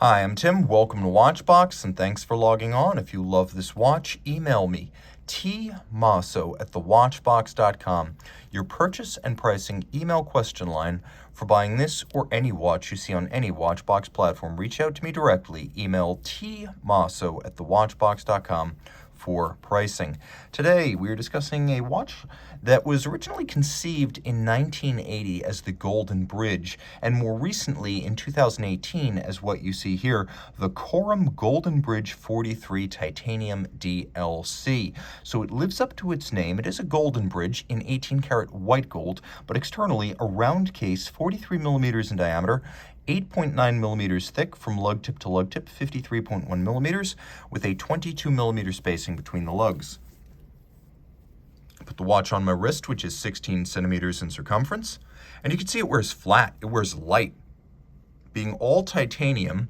Hi, I'm Tim. Welcome to Watchbox, and thanks for logging on. If you love this watch, email me, tmosso@thewatchbox.com, your purchase and pricing email question line for buying this or any watch you see on any Watchbox platform. Reach out to me directly. Email tmosso@thewatchbox.com for pricing. Today, we are discussing a watch that was originally conceived in 1980 as the Golden Bridge, and more recently in 2018 as what you see here, the Corum Golden Bridge 43 Titanium DLC. So it lives up to its name. It is a golden bridge in 18-karat white gold, but externally a round case, 43 millimeters in diameter, 8.9 millimeters thick from lug tip to lug tip, 53.1 millimeters, with a 22 millimeter spacing between the lugs. Put the watch on my wrist, which is 16 centimeters in circumference, and you can see it wears flat, it wears light. Being all titanium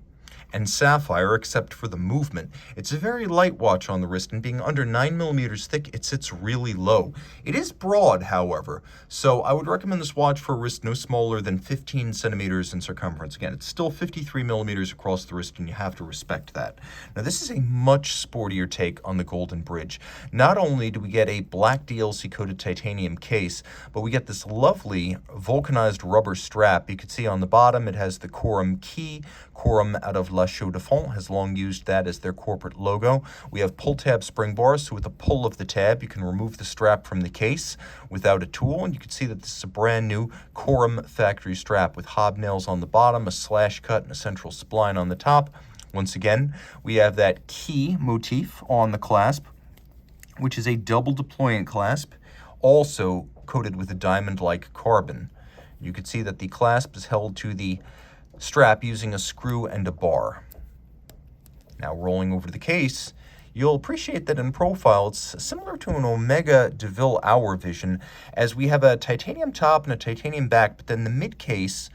and sapphire except for the movement, it's a very light watch on the wrist, and being under 9 millimeters thick, it sits really low. It is broad, however, so I would recommend this watch for a wrist no smaller than 15 centimeters in circumference. Again, it's still 53 millimeters across the wrist, and you have to respect that. Now, this is a much sportier take on the Golden Bridge. Not only do we get a black DLC-coated titanium case, but we get this lovely vulcanized rubber strap. You can see on the bottom it has the Corum key. Corum out of La Chaux-de-Fonds has long used that as their corporate logo. We have pull-tab spring bars, so with a pull of the tab, you can remove the strap from the case without a tool, and you can see that this is a brand new Corum factory strap with hobnails on the bottom, a slash cut, and a central spline on the top. Once again, we have that key motif on the clasp, which is a double deployant clasp, also coated with a diamond-like carbon. You can see that the clasp is held to the strap using a screw and a bar. Now, rolling over to the case, you'll appreciate that in profile it's similar to an Omega DeVille Hour Vision, as we have a titanium top and a titanium back, but then the mid case,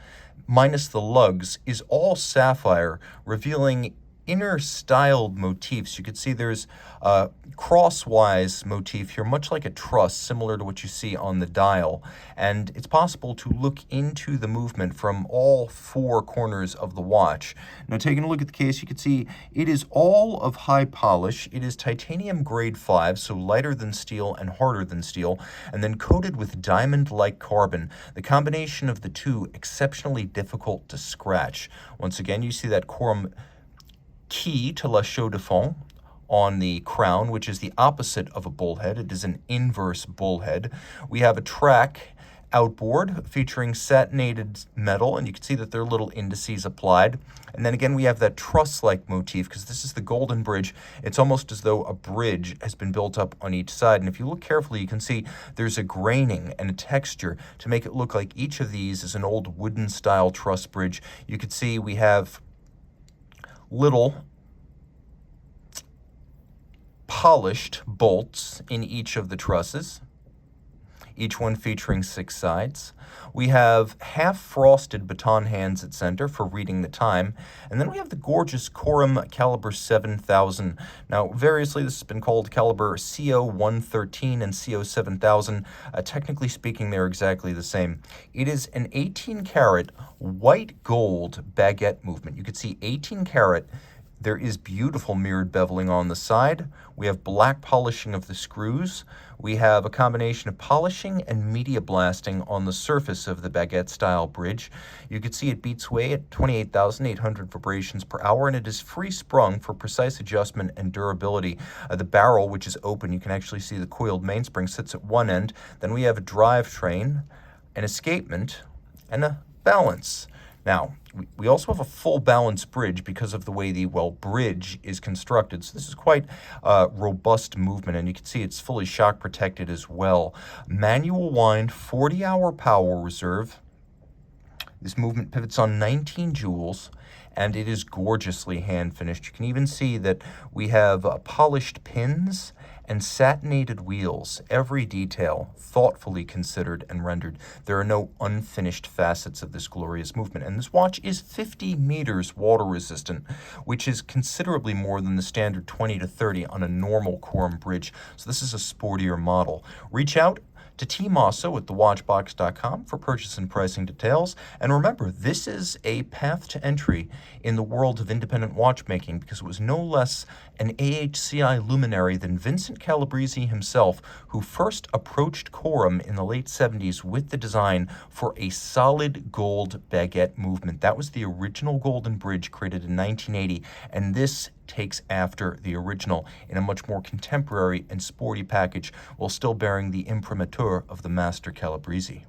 minus the lugs, is all sapphire, revealing inner styled motifs. You can see there's a crosswise motif here, much like a truss, similar to what you see on the dial. And it's possible to look into the movement from all four corners of the watch. Now, taking a look at the case, you can see it is all of high polish. It is titanium grade 5, so lighter than steel and harder than steel, and then coated with diamond-like carbon. The combination of the two, exceptionally difficult to scratch. Once again, you see that Corum key to La Chaux-de-Fonds on the crown, which is the opposite of a bullhead. It is an inverse bullhead. We have a track outboard featuring satinated metal, and you can see that there are little indices applied. And then again, we have that truss-like motif, because this is the Golden Bridge. It's almost as though a bridge has been built up on each side. And if you look carefully, you can see there's a graining and a texture to make it look like each of these is an old wooden-style truss bridge. You can see we have little polished bolts in each of the trusses, each one featuring 6 sides. We have half-frosted baton hands at center for reading the time, and then we have the gorgeous Corum caliber 7000. Now, variously, this has been called caliber CO113 and CO7000. Technically speaking, they're exactly the same. It is an 18-karat white gold baguette movement. You can see 18-karat. There is beautiful mirrored beveling on the side. We have black polishing of the screws. We have a combination of polishing and media blasting on the surface of the baguette-style bridge. You can see it beats away at 28,800 vibrations per hour, and it is free sprung for precise adjustment and durability. The barrel, which is open, you can actually see the coiled mainspring sits at one end. Then we have a drivetrain, an escapement, and a balance. Now, we also have a full balance bridge because of the way the, bridge is constructed. So this is quite robust movement, and you can see it's fully shock protected as well. Manual wind, 40-hour power reserve. This movement pivots on 19 jewels, and it is gorgeously hand finished. You can even see that we have polished pins and satinated wheels. Every detail thoughtfully considered and rendered. There are no unfinished facets of this glorious movement. And this watch is 50 meters water resistant, which is considerably more than the standard 20 to 30 on a normal Corum bridge. So this is a sportier model. Reach out to Team Mosso at thewatchbox.com for purchase and pricing details. And remember, this is a path to entry in the world of independent watchmaking because it was no less an AHCI luminary than Vincent Calabrese himself who first approached Corum in the late 70s with the design for a solid gold baguette movement. That was the original Golden Bridge created in 1980, and this takes after the original in a much more contemporary and sporty package while still bearing the imprimatur of the master Calabrese.